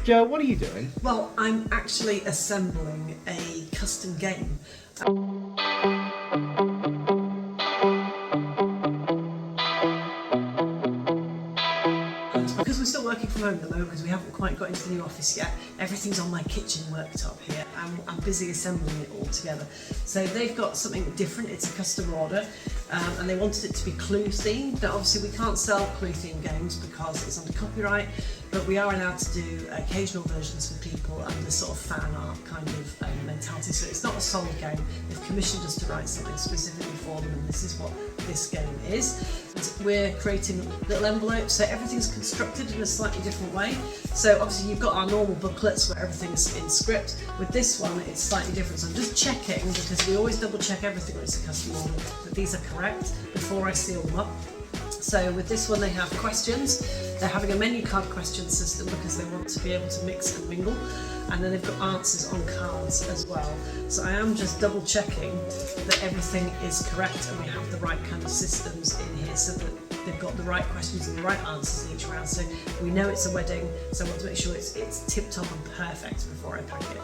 Jo, what are you doing? Well, I'm actually assembling a custom game. And because we're still working from home at the moment, because we haven't quite got into the new office yet, everything's on my kitchen worktop here. I'm busy assembling it all together. So they've got something different, it's a custom order, and they wanted it to be clue themed. Now obviously we can't sell clue themed games because it's under copyright, but we are allowed to do occasional versions for people and the sort of fan art kind of mentality. So it's not a sold game, they've commissioned us to write something specifically for them, and this is what this game is. And we're creating little envelopes, so everything's constructed in a slightly different way. So obviously you've got our normal booklets where everything's in script. With this one it's slightly different, so I'm just checking, because we always double check everything when it's a custom order, that these are correct before I seal them up. So with this one they have questions. They're having a menu card question system because they want to be able to mix and mingle, and then they've got answers on cards as well. So I am just double checking that everything is correct and we have the right kind of systems in here so that they've got the right questions and the right answers in each round. So we know it's a wedding, so I want to make sure it's tip-top and perfect before I pack it.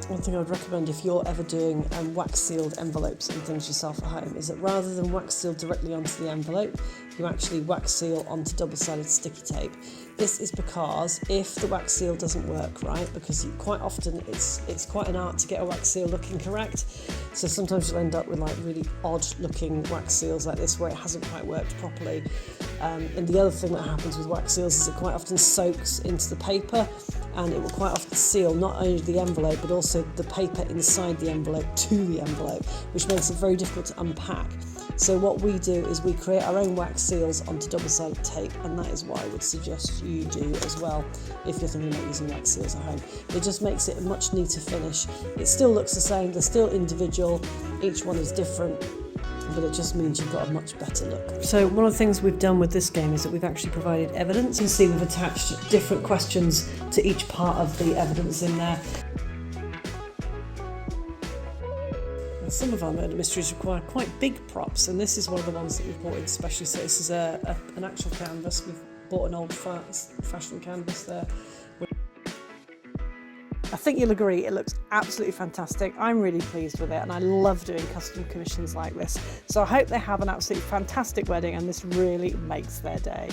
One thing I would recommend if you're ever doing wax sealed envelopes and things yourself at home is that rather than wax seal directly onto the envelope, you actually wax seal onto double-sided sticky tape. This is because if the wax seal doesn't work right, because quite often it's quite an art to get a wax seal looking correct, so sometimes you'll end up with like really odd looking wax seals like this where it hasn't quite worked properly. And the other thing that happens with wax seals is it quite often soaks into the paper, and it will quite often seal not only the envelope but also the paper inside the envelope to the envelope, which makes it very difficult to unpack. So what we do is we create our own wax seals onto double-sided tape, and that is what I would suggest you do as well if you're thinking about using wax seals at home. It just makes it a much neater finish. It still looks the same, they're still individual, each one is different, but it just means you've got a much better look. So one of the things we've done with this game is that we've actually provided evidence. You can see we've attached different questions to each part of the evidence in there. Some of our murder mysteries require quite big props, and this is one of the ones that we've bought in especially. So this is an actual canvas. We've bought an old fashioned canvas there. I think you'll agree it looks absolutely fantastic. I'm really pleased with it, and I love doing custom commissions like this. So I hope they have an absolutely fantastic wedding and this really makes their day.